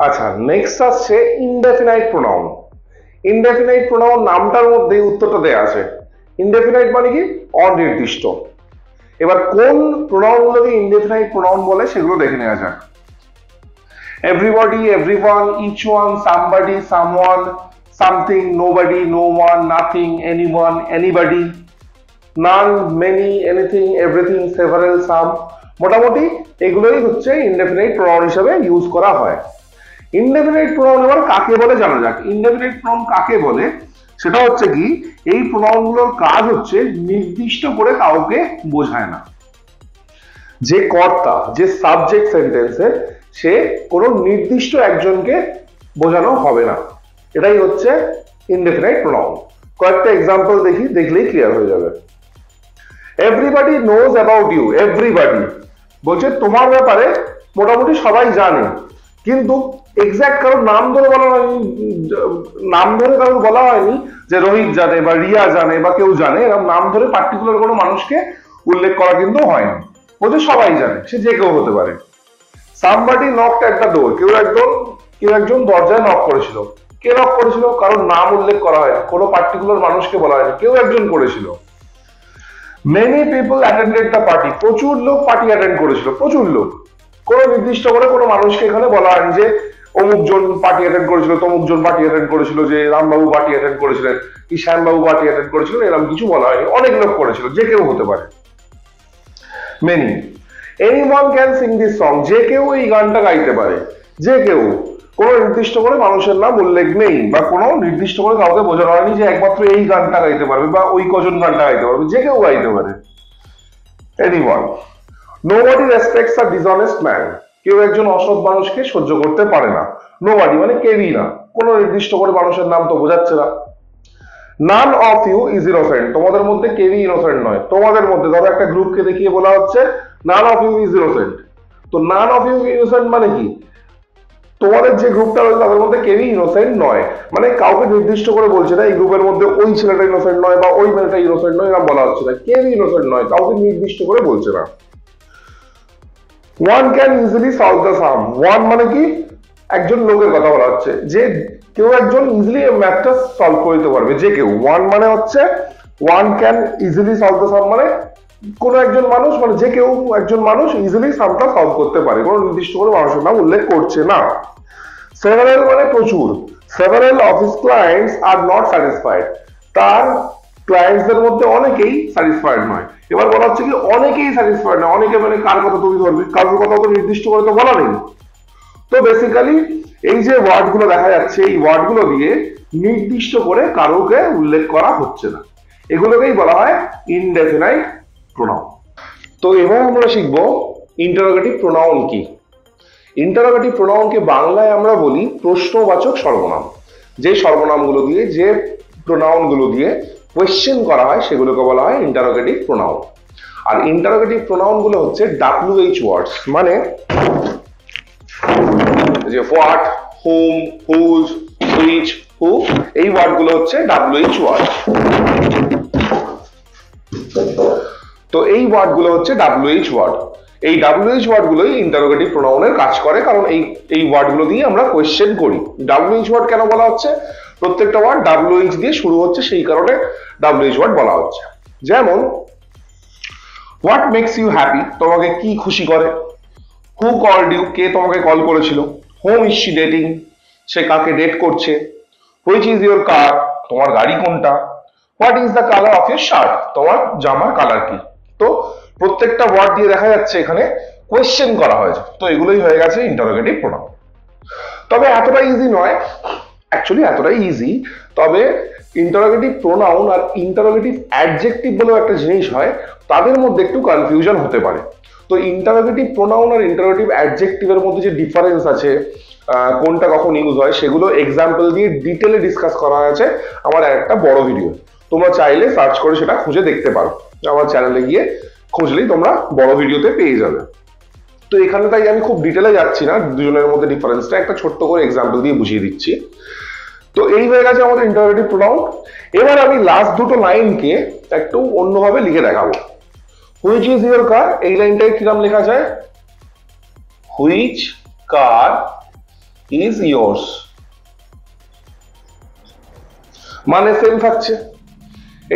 আচ্ছা, নেক্সট আসছে indefinite pronoun. Indefinite pronoun নামটার মধ্যেই উত্তরটা দেয়া আছে। ইনডেফিনাইট মানে কি? অনির্দিষ্ট। এবার কোন প্রোনাউন গুলোকে ইনডেফিনাইট প্রোনাউন বলে সেগুলো দেখে নেওয়া যাক। Everybody, everyone, each one, somebody, someone, something, nobody, no one, nothing, anyone, anybody, none, many, anything, everything, several, some. মোটামুটি এগুলোই হচ্ছে ইনডেফিনাইট প্রোনাউন হিসেবে ইউজ করা হয়। ইনডেফিনাইট প্রোনাউন এবার কাকে বলে জানা যাক। ইনডেফিনাইট প্রোনাউন কাকে বলে সেটা হচ্ছে কি, এই প্রোনাউন গুলোর কাজ হচ্ছে নির্দিষ্ট করে কাউকে বোঝায় না। যে কর্তা, যে সাবজেক্ট সেন্টেন্সে, সে কোনো নির্দিষ্ট একজনকে বোঝানো হবে না। এটাই হচ্ছে ইনডেফিনাইট প্রোনাউন। কয়েকটা এক্সাম্পল দেখি, দেখলেই ক্লিয়ার হয়ে যাবে। Everybody knows about you. Everybody বলছে তোমার ব্যাপারে মোটামুটি সবাই জানে, কিন্তু এক্সাক্ট কারোর নাম ধরে বলা হয়নি, নাম ধরে কারোর বলা হয়নি যে রোহিত জানে বা রিয়া জানে বা কেউ জানে, এরকম নাম ধরে পার্টিকুলার কোনো মানুষকে উল্লেখ করা কিন্তু হয়নি। বলছে সবাই জানে, সে যে কেউ হতে পারে। Somebody knocked at the door. কেউ একজন দরজায় নক করেছিল। কে নক করেছিল? কারোর নাম উল্লেখ করা হয়নি, কোনো পার্টিকুলার মানুষকে বলা হয়নি, কেউ একজন করেছিল। Many people attended the party. প্রচুর লোক পার্টি অ্যাটেন্ড করেছিল, প্রচুর লোক। কোনো নির্দিষ্ট করে কোনো মানুষকে এখানে বলা হয়নি যে অমুক জন পার্টি অ্যাটেন্ড করেছিল, তমুক জন পার্টি অ্যাটেন্ড করেছিল, যে রামবাবু পার্টি অ্যাটেন্ড করেছিলেন কি শ্যামবাবু পার্টি অ্যাটেন্ড করেছিলেন, এরকম কিছু বলা হয়নি। অনেক লোক করেছিল, যে কেউ হতে পারে। Many. Anyone can sing this song. যে কেউ এই গানটা গাইতে পারে, যে কেউ। কোনো নির্দিষ্ট করে মানুষের নাম উল্লেখ নেই বা কোনো নির্দিষ্ট করে কাউকে বোঝানো হয়নি যে একমাত্র এই গানটা গাইতে পারবে বা ওই কজন গানটা গাইতে পারবে, যে কেউ গাইতে পারে। এনিওয়ান। নোবডি রেসপেক্টস আ ডিসঅনেস্ট ম্যান। কেউ একজন অসৎ মানুষকে সহ্য করতে পারে না। নোবডি মানে কেউই না, কোনো নির্দিষ্ট করে মানুষের নাম তো বোঝাচ্ছে না। None of you is innocent. তোমাদের মধ্যে কেউই ইনোসেন্ট নয়। তোমাদের মধ্যে ধরো একটা গ্রুপকে দেখিয়ে বলা হচ্ছে none of you is innocent. তো নান অফ ইউ ইনোসেন্ট মানে কি? তোমাদের যে গ্রুপটা রয়েছে তাদের মধ্যে কেউই ইনোসেন্ট নয়, মানে কাউকে নির্দিষ্ট করে বলছে না এই গ্রুপের মধ্যে ওই ছেলেটা ইনোসেন্ট নয় বা ওই মেয়েটা ইনোসেন্ট নয়, এরকম বলা হচ্ছে না। কেউই ইনোসেন্ট নয়, কাউকে নির্দিষ্ট করে বলছে না। One can easily solve the some. One মানে কি? একজন লোকের কথা বলা হচ্ছে, যে কেউ একজন ইজিলি ম্যাথটা সলভ করে দিতে পারবে, যে কেউ। ওয়ান মানে হচ্ছে one can easily solve the sum, মানে কোন একজন মানুষ, মানে যে কেউ একজন মানুষ ইজিলি সামটা সলভ করতে পারে, কোনো নির্দিষ্ট করে মানুষের নাম উল্লেখ করছে না। সেভারেল মানে প্রচুর। Several of his clients are not satisfied. তার ক্লায়েন্টসদের মধ্যে অনেকেই স্যাটিসফাইড নয়। এবার বলা হচ্ছে কি অনেকেই স্যাটিসফাইড নয়। অনেকে মানে কার কথা তুমি ধরবে? কারোর কথা তো নির্দিষ্ট করে তো বলা নেই। তো বেসিক্যালি এই যে ওয়ার্ড গুলো দেখা যাচ্ছে, এই ওয়ার্ড গুলো দিয়ে নির্দিষ্ট করে কারোকে উল্লেখ করা হচ্ছে না, এগুলোকেই বলা হয় ইনডেফিনাইট প্রোনাউন। তো এবার আমরা শিখবো ইন্টারোগেটিভ প্রোনাউন কি। ইন্টারোগেটিভ প্রোনাউনকে বাংলায় আমরা বলি প্রশ্নবাচক সর্বনাম। যে সর্বনামগুলো দিয়ে, যে প্রোনাউনগুলো দিয়ে কোয়েশ্চেন করা হয় সেগুলোকে বলা হয় ইন্টারোগেটিভ প্রোনাউন। আর ইন্টারোগেটিভ প্রোনাউন গুলো হচ্ছে WH ওয়ার্ডস, মানে যে হোয়াট, হুম, হুজ, হুইচ, হু, এই ওয়ার্ড গুলো হচ্ছে WH ওয়ার্ড। তো এই ওয়ার্ড গুলো হচ্ছে WH ওয়ার্ড। এই WH ওয়ার্ড গুলোই ইন্টারোগেটিভ প্রোনাউনের কাজ করে, কারণ এই ওয়ার্ড গুলো দিয়ে আমরা কোয়েশ্চেন করি। WH ওয়ার্ড কেন বলা হচ্ছে? প্রত্যেকটা ওয়ার্ড WH দিয়ে শুরু হচ্ছে, সেই কারণে WH ওয়ার্ড বলা হচ্ছে। যেমন হোয়াট মেক্স ইউ হ্যাপি, তোমাকে কি খুশি করে। হু কল্ড ইউ, কে তোমাকে কল করেছিল। হোম ইজ শি ডেটিং, সে কাকে ডেট করছে। হুইচ ইজ ইউর কার, তোমার গাড়ি কোনটা। What is the colour of your shirt, তোমার জামার কালার কি। তো প্রত্যেকটা ওয়ার্ড দিয়ে দেখা যাচ্ছে এখানে কোয়েশ্চেন করা হয়েছে। তো এগুলোই হয়ে গেছে ইন্টারোগেটিভ প্রোনাউন। তবে এতটা ইজি নয়, অ্যাকচুয়ালি এতটাই ইজি, তবে ইন্টারোগেটিভ প্রোনাউন আর ইন্টারোগেটিভ অ্যাডজেক্টিভ বলেও একটা জিনিস হয়, তাদের মধ্যে একটু কনফিউশন হতে পারে। তো ইন্টারোগেটিভ প্রোনাউন আর ইন্টারোগেটিভ অ্যাডজেক্টিভের মধ্যে যে ডিফারেন্স আছে, কোনটা কখন ইউজ হয়, সেগুলো এক্সাম্পল দিয়ে ডিটেলে ডিসকাস করা আছে আমার একটা বড় ভিডিও। তোমরা চাইলে সার্চ করে সেটা খুঁজে দেখতে পারো, আমার চ্যানেলে গিয়ে খুঁজলেই তোমরা বড় ভিডিওতে পেয়ে যাবে। তো এখানে তাই আমি খুব ডিটেলে যাচ্ছি না, দুজনের মধ্যে ডিফারেন্সটা একটা ছোট্ট করে এক্সাম্পল দিয়ে বুঝিয়ে দিচ্ছি। তো এই হয়ে গেছে আমাদের ইন্টারোগেটিভ প্রোনাউন। এবার আমি লাস্ট দুটো লাইনকে একটু অন্যভাবে লিখে দেখাবো। হুইচ ইজ ইউর কার, এই লাইনটাকে কিরকম লেখা যায়? হুইচ কার ইজ ইয়োর্স, মানে সেম থাকছে।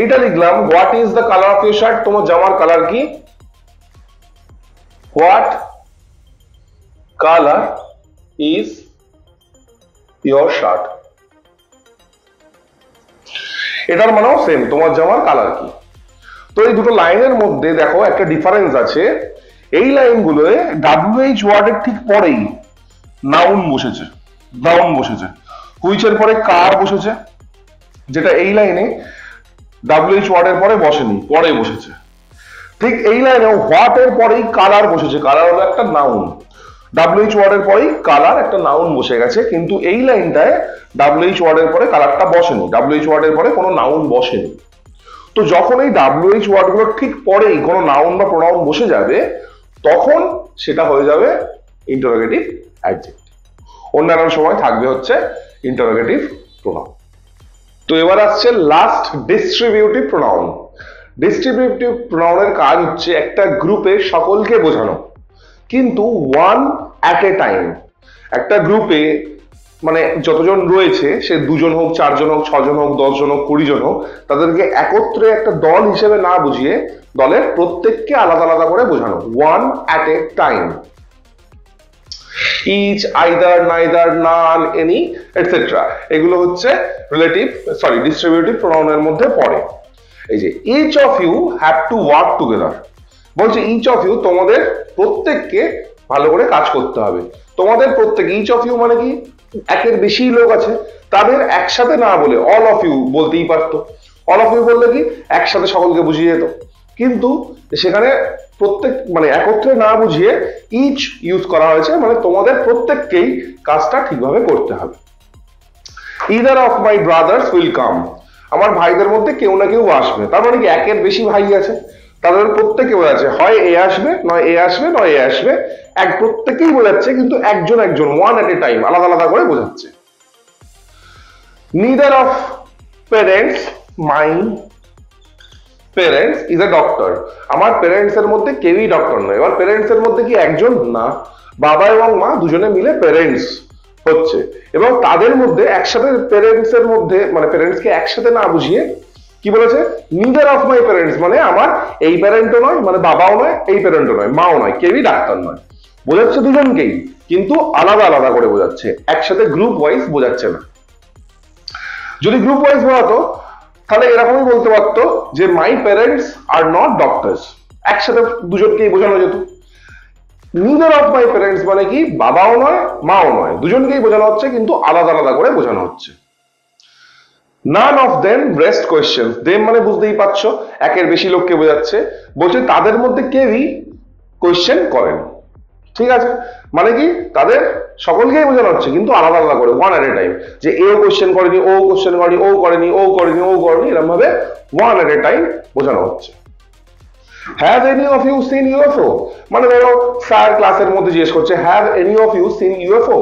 এইটা লিখলাম what is the colour of your shirt, তোমার জামার কালার কি, what colour is your shirt, এটার মানেও সেম, তোমার জামার কালার কি। তো এই দুটো লাইনের মধ্যে দেখো একটা ডিফারেন্স আছে, এই লাইনগুলোয় WH ওয়ার্ডের ঠিক পরেই নাউন বসেছে, নাউন বসেছে, হুইচ এর পরে কার বসেছে, যেটা এই লাইনে WH ওয়ার্ডের পরে বসেনি, পরে বসেছে। ঠিক এই লাইনে হোয়াট এর পরেই কালার বসেছে, কালার হলো একটা নাউন, WH ওয়ার্ডের পরেই কালার একটা নাউন বসে গেছে, কিন্তু এই লাইনটায় WH ওয়ার্ডের পরে কালারটা বসেনি, WH ওয়ার্ডের পরে কোনো নাউন বসেনি। তো যখন এই WH ওয়ার্ডগুলোর ঠিক পরেই কোনো নাউন বা প্রোনাউন বসে যাবে, তখন সেটা হয়ে যাবে ইন্টারোগেটিভ অ্যাডজেক্টিভ, অন্যান্য সময় থাকবে হচ্ছে ইন্টারোগেটিভ প্রোনাউন। তো এবার আসছে লাস্ট ডিস্ট্রিবিউটিভ প্রোনাউন। ডিস্ট্রিবিউটিভ প্রোনাউনের কাজ হচ্ছে একটা গ্রুপে সকলকে বোঝানো, কিন্তু ওয়ান অ্যাট এ টাইম। একটা গ্রুপে মানে যতজন রয়েছে, সে 2 জন হোক, 4 জন হোক, 6 জন হোক, 10 জন হোক, 20 জন হোক, তাদেরকে একত্রে একটা দল হিসেবে না বুঝিয়ে দলের প্রত্যেককে আলাদা আলাদা করে বোঝানো, one at a time. Each, either, neither, none, any, etcetera, এগুলো হচ্ছে ডিস্ট্রিবিউটিভ প্রোনাউনের মধ্যে পড়ে। এই যে each of you have to work together, বলছে ইচ অফ ইউ তোমাদের প্রত্যেককে ভালো করে কাজ করতে হবে। তোমাদের প্রত্যেক, ইচ অফ ইউ মানে কি, একের বেশি লোক আছে, তাদের একসাথে না বলে অল অফ ইউ বলতেই পারতো। অল অফ ইউ বললে কি একসাথে সকলকে বুঝিয়ে যেত, কিন্তু সেখানে প্রত্যেক মানে একত্রে না বুঝিয়ে ইচ ইউজ করা হয়েছে, মানে তোমাদের প্রত্যেককেই কাজটা ঠিকভাবে করতে হবে। Either of my brothers will come, আমার ভাইদের মধ্যে কেউ না কেউ আসবে, তার মানে কি একের বেশি ভাই আছে, তাদের প্রত্যেকে বোঝাচ্ছে হয় এ আসবে, নয় এ আসবে, নয় এ আসবে, এক প্রত্যেকেই বোঝাচ্ছে, কিন্তু একজন একজন, ওয়ান এট এ টাইম, আলাদা আলাদা করে বোঝাচ্ছে। Neither of parents my parents is a doctor, আমার প্যারেন্টস এর মধ্যে কেউই ডক্টর নয়। এবার প্যারেন্টস এর মধ্যে কি একজন না, বাবা এবং মা দুজনে মিলে প্যারেন্টস হচ্ছে, এবং তাদের মধ্যে একসাথে প্যারেন্টস এর মধ্যে মানে প্যারেন্টসকে একসাথে না বুঝিয়ে কি বলেছে, নিদার অফ মাই প্যারেন্টস, মানে আমার এই প্যারেন্টও নয়, মানে বাবাও নয়, এই প্যারেন্টও নয়, মাও নয়, কেউই ডাক্তার নয়। বোঝাচ্ছে দুজনকেই, কিন্তু আলাদা আলাদা করে বোঝাচ্ছে, একসাথে গ্রুপ ওয়াইজ বোঝাচ্ছে না। যদি গ্রুপ ওয়াইজ বোঝাতো তাহলে এরকমই বলতে পারতো যে my parents are not doctors, একসাথে দুজনকেই বোঝানো যেত। নিদার অফ মাই প্যারেন্টস মানে কি বাবাও নয়, মাও নয়, দুজনকেই বোঝানো হচ্ছে, কিন্তু আলাদা আলাদা করে বোঝানো হচ্ছে। None of them rest questions, them মানে বুঝতেই পারছো একের বেশি লোককে বোঝাচ্ছে, বলছে তাদের মধ্যে কেউই কোয়েশ্চেন করেন, ঠিক আছে, মানে কি তাদের সকলকেই বোঝানো হচ্ছে, কিন্তু আলাদা আলাদা করে, ওয়ান এট এ টাইম, যে এও কোয়েশ্চেন করেনি, ও কোয়েশ্চেন করেনি, ও করেনি, ও করেনি, ও করেনি, এরকম ভাবে ওয়ান এট এ টাইম বোঝানো হচ্ছে। Have any of you seen UFO, মানে ধরো স্যার ক্লাসের মধ্যে জিজ্ঞেস করছে have any of you seen UFO,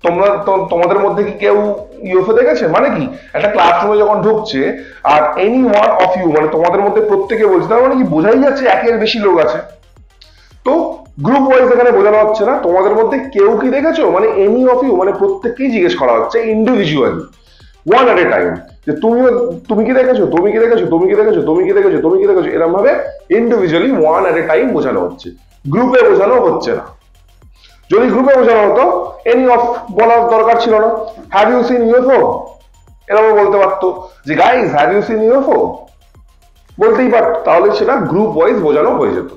তোমরা তোমাদের মধ্যে কি কেউ ইউএফও দেখেছে, মানে কি একটা ক্লাসরুমে যখন ঢুকছে আর এনি ওয়ান অফ ইউ মানে তোমাদের মধ্যে প্রত্যেকে বলছে, তার মানে কি বোঝাই যাচ্ছে একের বেশি লোক আছে। তো গ্রুপ ওয়াইজ এখানে বোঝানো হচ্ছে না, তোমাদের মধ্যে কেউ কি দেখেছো মানে এনি অফ ইউ মানে প্রত্যেককেই জিজ্ঞেস করা হচ্ছে ইন্ডিভিজুয়ালি, ওয়ান এট এ টাইম, যে তুমি কি দেখেছো, তুমি কি দেখেছো, তুমি কি দেখেছো, তুমি কি দেখেছো, তুমি কি দেখেছো, এরকম ভাবে ইন্ডিভিজুয়ালি ওয়ান এট এ টাইম বোঝানো হচ্ছে, গ্রুপে বোঝানো হচ্ছে না। যদি গ্রুপে বোঝানো হতো এনি অফ বলার দরকার ছিল না, হ্যাভ ইউ সিন ইউএফও এরকম বলতে পারতো যে guys have you seen UFO বলতেই পারতো, তাহলে সেটা গ্রুপ ওয়াইজ বোঝানো হয়ে যেত,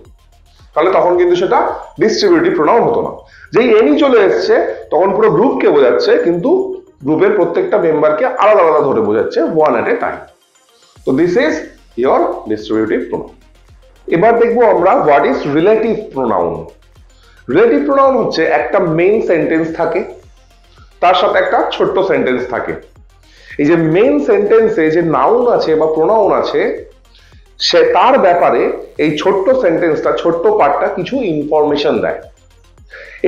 তাহলে তখন কিন্তু সেটা ডিস্ট্রিবিউটিভ প্রোনাউন হতো না। যেই এনি চলে এসছে তখন পুরো গ্রুপকে বোঝাচ্ছে, কিন্তু গ্রুপের প্রত্যেকটা মেম্বারকে আলাদা আলাদা ধরে বোঝাচ্ছে ওয়ান এট এ টাইম। তো this is your distributive pronoun. এবার দেখবো আমরা what is relative pronoun. Relative pronoun হচ্ছে একটা মেইন সেন্টেন্স থাকে, তার সাথে একটা ছোট্ট সেন্টেন্স থাকে। এই যে মেইন সেন্টেন্সে যে নাউন আছে বা প্রোনাউন আছে, সে তার ব্যাপারে এই ছোট্ট সেন্টেন্সটা, ছোট্ট পার্টটা কিছু ইনফরমেশন দেয়,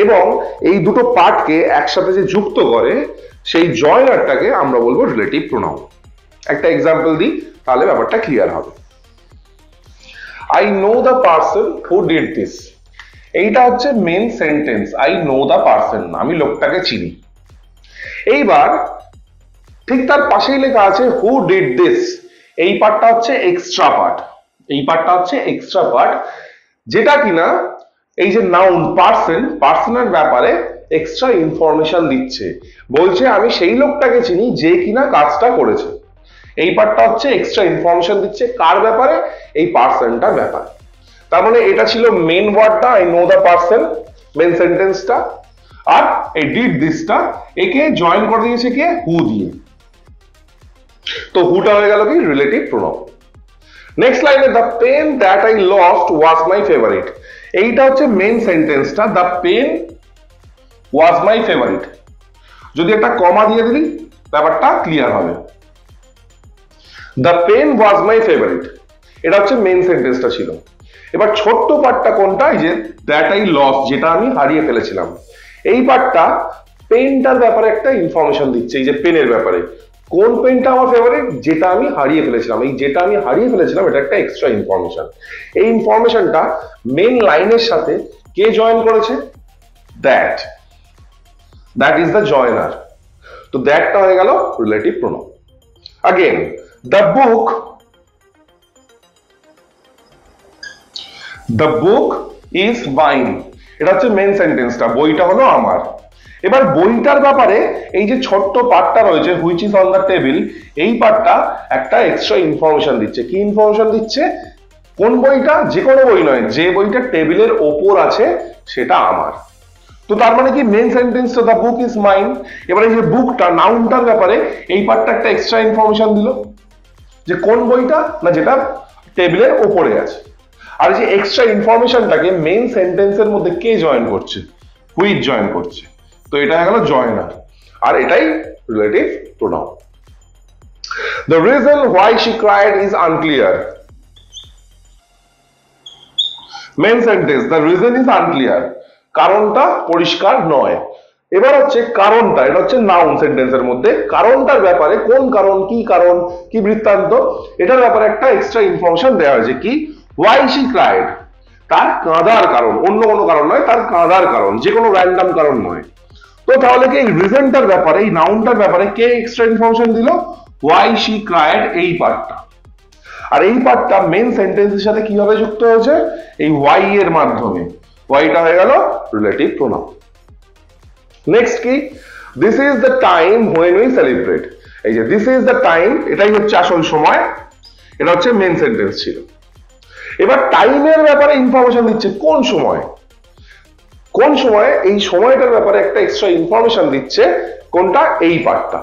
এবং এই দুটো পার্টকে একসাথে যে যুক্ত করে সেই জয়নারটাকে আমরা বলবো রিলেটিভ প্রোনাউন। একটা এক্সাম্পল দিই তাহলে ব্যাপারটা ক্লিয়ার হবে। I know the person who did this, এইটা হচ্ছে main sentence, I know the person, আমি লোকটাকে চিনি। এইবার ঠিক তার পাশেই লেখা আছে হু ডিড দিস, এই পার্টটা হচ্ছে এক্সট্রা পার্ট, এই পার্টটা হচ্ছে এক্সট্রা পার্ট, যেটা কিনা এই যে নাউন পার্সনের ব্যাপারে এক্সট্রা ইনফরমেশন দিচ্ছে, বলছে আমি সেই লোকটাকে চিনি যে কিনা কাজটা করেছে। এই পার্টটা হচ্ছে এক্সট্রা ইনফরমেশন দিচ্ছে কার ব্যাপারে, এই পার্সনটার ব্যাপারে। তার মানে এটা ছিল মেন ওয়ার্ডটা, I know the person, main সেন্টেন্সটা, আর এই ডিড দিসটা একে জয়েন করে দিয়েছে কে, হু দিয়ে। তো হুটা হয়ে গেল কি রিলেটিভ প্রোনাউন। নেক্সট লাইনে the pen that I lost was my favourite, এইটা হচ্ছে মেন সেন্টেন্সটা, the pen was my favourite. যদি একটা কমা দিয়ে দিলি ব্যাপারটা ক্লিয়ার হবে। The pen was my favourite, এটা হচ্ছে মেন সেন্টেন্সটা ছিল। এবার ছোট্ট পার্টটা কোনটা, এই যে দ্যাট আই লস্ট, যেটা আমি হারিয়ে ফেলেছিলাম, এই পার্টটা পেনটার ব্যাপারে একটা ইনফরমেশন দিচ্ছে, এই যে পেনের ব্যাপারে। কোন পেনটা আমার ফেভারিট, যেটা আমি হারিয়ে ফেলেছিলাম, এই যেটা আমি হারিয়ে ফেলেছিলাম এটা একটা এক্সট্রা ইনফরমেশন। এই ইনফরমেশনটা মেন লাইনের সাথে কে জয়েন করেছে, দ্যাট, দ্যাট ইজ দ্য জয়েনার। তো দ্যাটটা হয়ে গেল relative pronoun. Again the book is mine, এটা হচ্ছে মেন সেন্টেন্সটা, বইটা হলো আমার। এবার বইটার ব্যাপারে এই যে ছোট্ট পার্টটা রয়েছে which is on the table, এই পার্টটা একটা এক্সট্রা ইনফরমেশন দিচ্ছে। কি ইনফরমেশন দিচ্ছে, কোন বইটা, যে কোনো বই নয়, যে বইটা টেবিলের ওপর আছে সেটা আমার। তো তার মানে কি মেন সেন্টেন্সটা দ্য বুক ইজ মাইন। এবার এই যে বুকটা নাউনটার ব্যাপারে এই পার্টটা একটা এক্সট্রা ইনফরমেশন দিল, যে কোন বইটা, না যেটা টেবিলের ওপরে আছে। আর যে এক্সট্রা ইনফরমেশনটাকে মেন সেন্টেন্সের মধ্যে কে জয়েন করছে, হুইচ জয়েন করছে, তো এটা হয়ে গেল জয়েনার, আর এটাই relative pronoun. The reason why she cried is unclear. Main sentence the reason is unclear, কারণটা পরিষ্কার নয়। এবার হচ্ছে কারণটা, এটা হচ্ছে নাউন সেন্টেন্সের মধ্যে, কারণটার ব্যাপারে কোন কারণ, কি বৃত্তান্ত, এটার ব্যাপারে একটা এক্সট্রা ইনফরমেশন দেওয়া হয়েছে। কি, why she cried, তার কাঁদার কারণ, অন্য কোনো কারণ নয়, তার কাঁদার কারণ, যে কোনো র্যান্ডম কারণ নয়। তো তাহলে কি এই রিজনটার ব্যাপারে, এই নাউনটার ব্যাপারে কে এক্সট্রা ইনফরমেশন দিল, why she cried, এই পার্টটা। আর এই পার্টটা মেন সেন্টেন্সের সাথে কিভাবে যুক্ত হয়েছে, এই why এর মাধ্যমে। whyটা হয়ে গেল রিলেটিভ প্রোনাউন। নেক্সট কি, this is the time when we celebrate, এই যে দিস ইজ দ্য টাইম, এটাই হচ্ছে আসল সময়, এটা হচ্ছে মেন সেন্টেন্স ছিল। এবার টাইমের ব্যাপারে ইনফরমেশন দিচ্ছে, কোন সময়, কোন সময়, এই সময়টার ব্যাপারে একটা এক্সট্রা ইনফরমেশন দিচ্ছে, কোনটা, এই পার্টটা,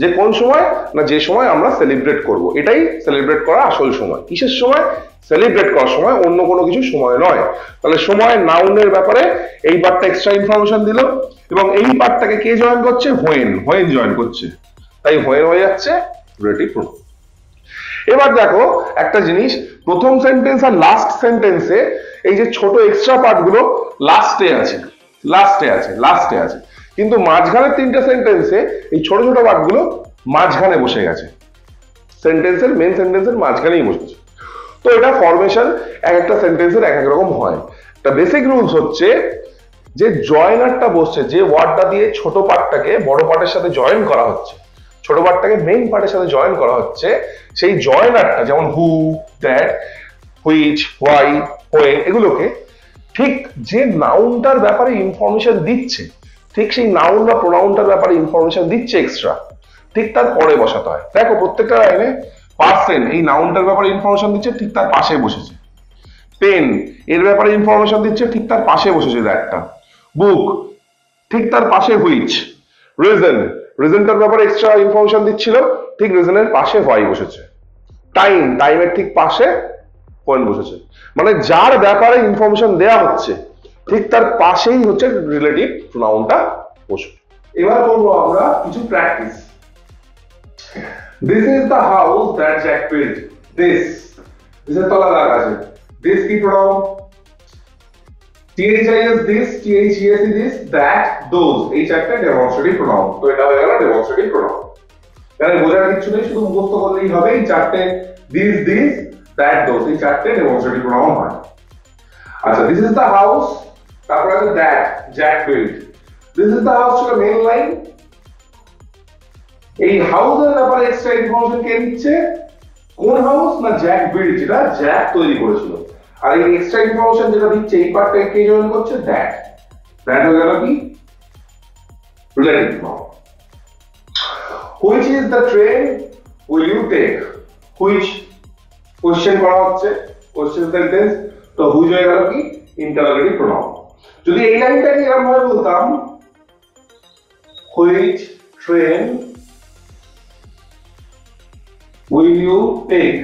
যে কোন সময়, না যে সময় আমরা সেলিব্রেট করব, এটাই সেলিব্রেট করা আসল সময়। কিসের সময়, সেলিব্রেট করার সময়, অন্য কোনো কিছু সময় নয়। তাহলে সময় নাউনের ব্যাপারে এই পার্টটা এক্সট্রা ইনফরমেশন দিল, এবং এই পার্টটাকে কে জয়েন করছে, হোয়েন জয়েন করছে, তাই হোয়েন হয়ে যাচ্ছে রিলেটিভ প্রোনাউন। এবার দেখো একটা জিনিস, প্রথম সেন্টেন্স আর লাস্ট সেন্টেন্সে এই যে ছোট এক্সট্রা পার্টগুলো লাস্টে আছে, কিন্তু মাঝখানের তিনটে সেন্টেন্সে এই ছোট ছোট পার্টগুলো মাঝখানে বসে গেছে, সেন্টেন্সের মেন সেন্টেন্সের মাঝখানেই বসেছে। তো এটা ফরমেশন এক একটা সেন্টেন্সের এক এক রকম হয়। একটা বেসিক রুলস হচ্ছে যে জয়েনারটা বসছে, যে ওয়ার্ডটা দিয়ে ছোট পার্টটাকে বড় পার্টের সাথে জয়েন করা হচ্ছে, ছোট পার্টটাকে মেইন পার্টের সাথে জয়েন করা হচ্ছে, সেই জয়েনারটা যেমন হু, দ্যাট, হুইচ, হোয়াই, হোয়েন, এগুলোকে ঠিক যে নাউনটার ব্যাপারে ইনফরমেশন দিচ্ছে, ঠিক সেই নাউন বা প্রোনাউনটার ব্যাপারে ইনফরমেশন দিচ্ছে এক্সট্রা, ঠিক তার পরে বসাতে হয়। দেখো প্রত্যেকটা লাইনে পার্সন এই নাউনটার ব্যাপারে ইনফরমেশন দিচ্ছে, ঠিক তার পাশে বসেছে। পেন এর ব্যাপারে ইনফরমেশন দিচ্ছে, ঠিক তার পাশে বসেছে দ্যাটটা। বুক ঠিক তার পাশে হুইচ। রিজনটার ব্যাপারে এক্সট্রা ইনফরমেশন দিচ্ছিল, ঠিক রিজনের পাশে হোয়াই বসেছে। টাইমের ঠিক পাশে হোয়েন বসেছে। মানে যার ব্যাপারে ইনফরমেশন দেয়া হচ্ছে ঠিক তার পাশেই হচ্ছে রিলেটিভ প্রোনাউনটা বসবে। এবার করবো আমরা কিছু practice. This is the house that Jack built. This এর তলা দাগ আছে। This কি pronoun? THIS this, THES this, that, those, এই চারটা ডেমনস্ট্রেটিভ প্রোনাউন। তো এটা হয়ে গেল ডেমনস্ট্রেটিভ প্রোনাউন। তাহলে বোঝার কিছু নেই, শুধু মুখস্থ করলেই হবে। এই চারটে this, that, those, এই চারটে ডেমনস্ট্রেটিভ প্রোনাউন হয়। আচ্ছা, this is the house, তারপর আছে that Jack built. This is the house ছিল মেইন লাইন, এই হাউসের ব্যাপারে এক্সট্রা ইনফরমেশন কে দিচ্ছে? কোন হাউস? না জ্যাক বিল্ড, যেটা জ্যাক তৈরি করেছিল। আর এই এক্সট্রা ইনফরমেশন যেটা দিচ্ছে এই পার্টটা কে জয়েন করছে? দ্যাট হয়ে গেল কি relative pronoun. Which is the train will you take? Which question করা হচ্ছে, কোশ্চেন সেন্টেন্স, তো হুইচ হয়ে গেল কি ইন্টারোগেটিভ প্রনাউন। যদি এই লাইনটাকে এরকম ভাবে বলতাম, which train will you take,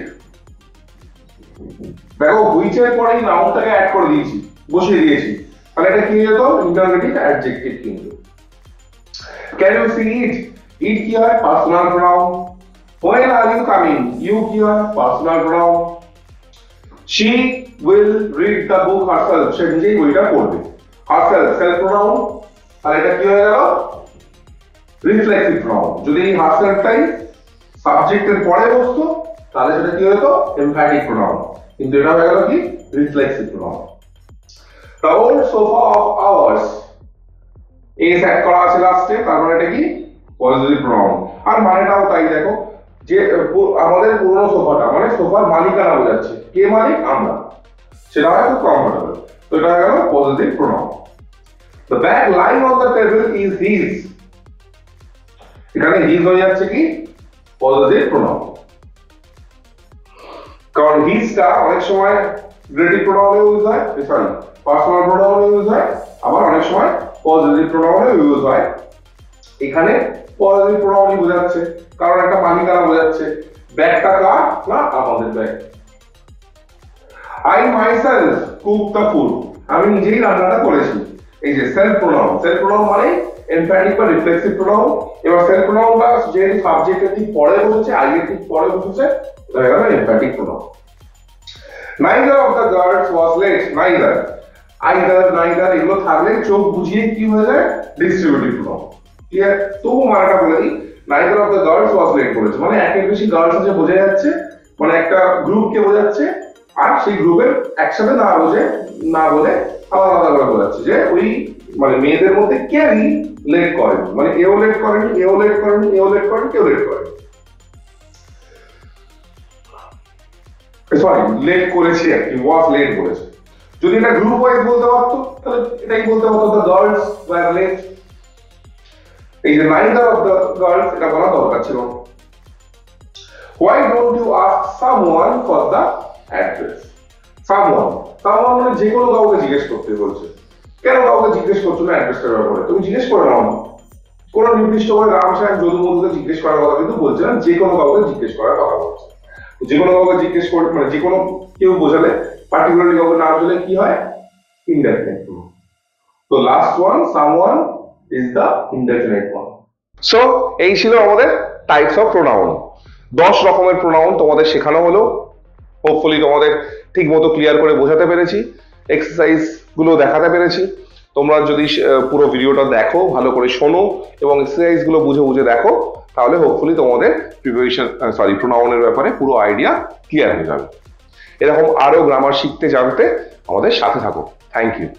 দেখো হুইচ এর পরেই নাউনটাকে অ্যাড করে দিয়েছি, বসিয়ে দিয়েছি, তাহলে এটা কি হয়ে যেত? Interrogative adjective. কিন্তু ক্যান ইউ সি ইট? ইট কি হয়? Personal pronoun. When are you coming? You কি হয়? Personal pronoun. She will read the book herself, সে নিজেই বইটা পড়বে। herself সেলফ প্রনাউন, আর এটা কি হয়ে গেল? Reflexive pronoun. যদি herself টাই সাবজেক্টের পরে বসতো তাহলে সেটা কি হতো? Emphatic pronoun. কিন্তু এটা হয়ে গেল কি reflexive pronoun. The old sofa of ours, এই সেট করা আছে লাস্টে, তারপরে এটা কি পজিটিভ প্রনাউন। আর মানেটাও তাই, দেখো যে আমাদের পুরনো সোফাটা মানে সোফার মালিকানা বোঝাচ্ছে। কে মালিক? আমরা। সেটা হয় খুব কমফোর্টেবল, তো এটা হয়ে গেল positive pronoun. The bag lying on the table is his, এখানে his হয়ে যাচ্ছে কি পজিটিভ প্রনাউন। কারণ হিজটা অনেক সময় রিলেটিভ প্রনাউনে ইউজ হয়, সরি পার্সোনাল প্রনাউনে ইউজ হয়, আবার অনেক সময় পজিটিভ প্রনাউনে ইউজ হয়। এখানে পজিটিভ প্রনাউনই বোঝাচ্ছে, কারণ একটা মালিকানা বোঝাচ্ছে। ব্যাগটা কার? না আমাদের bag. I myself cook the food, আমি নিজেই রান্নাটা করেছি। এই যে সেলফ প্রনাউন, সেলফ প্রনাউন মানে এমফ্যাটিক বা রিফ্লেক্সিভ প্রনাউন। এবার সেলফ প্রনাউনটা যেহেতু সাবজেক্টের ঠিক পরে বসেছে, আইয়ের ঠিক পরে বসেছে, হয়ে গেল emphatic pronoun. Neither of the girls was late, neither, either, neither এগুলো থাকলে চোখ বুঝিয়ে কি হয়ে যায়? Distributive pronoun. ক্লিয়ার? তবু মানেটা বলে দিই, neither of the girls was late বলেছে মানে একের বেশি গার্লস আছে বোঝা যাচ্ছে, মানে একটা গ্রুপকে বোঝাচ্ছে, আর সেই গ্রুপের একসাথে না বলে আলাদা আলাদা করে বোঝাচ্ছে যে ওই মানে মেয়েদের মধ্যে কেউই লেট করেনি, মানে এও লেট করেনি, এও লেট করেনি, এও লেট করেনি, কেউ লেট করেনি। সরি লেট করেছে আর কি, ওয়াজ লেট বলেছে। যদি এটা গ্রুপ ওয়াইজ বলতে পারতো তাহলে এটাই বলতে পারতো দ্য গার্লস ওয়্যার লেট। এই যে নাইদার অফ দ্য গার্লস এটা বলা দরকার ছিল। Why don't you ask someone for the address? Someone মানে যে কোনো কাউকে জিজ্ঞেস করতে বলছে। কেন কাউকে জিজ্ঞেস করছো না অ্যাড্রেসটার ব্যাপারে? তুমি জিজ্ঞেস করে নাও না। কোনো নির্দিষ্ট করে রাম সাহেব যদু মধুকে জিজ্ঞেস করার কথা কিন্তু বলছে না, যে কোনো কাউকে জিজ্ঞেস করার কথা বলছে। যে কোনো কাউকে জিজ্ঞেস করে মানে যে কোনো কেউ বোঝালে, পার্টিকুলারলি কাউকে না বোঝালে কি হয়? Indefinite pronoun. তো last one someone is the indefinite one. So এই ছিল আমাদের টাইপস অফ প্রোনাউন। 10 রকমের প্রোনাউন তোমাদের শেখানো হলো। হোপফুলি তোমাদের ঠিক মতো ক্লিয়ার করে বোঝাতে পেরেছি, এক্সারসাইজ গুলো দেখাতে পেরেছি। তোমরা যদি পুরো ভিডিওটা দেখো, ভালো করে শোনো এবং এক্সারসাইজ গুলো বুঝে বুঝে দেখো, তাহলে হোপফুলি তোমাদের প্রিপারেশন প্রোনাউনের ব্যাপারে পুরো আইডিয়া ক্লিয়ার হয়ে যাবে। এরকম আরো গ্রামার শিখতে জানতে আমাদের সাথে থাকো। Thank you.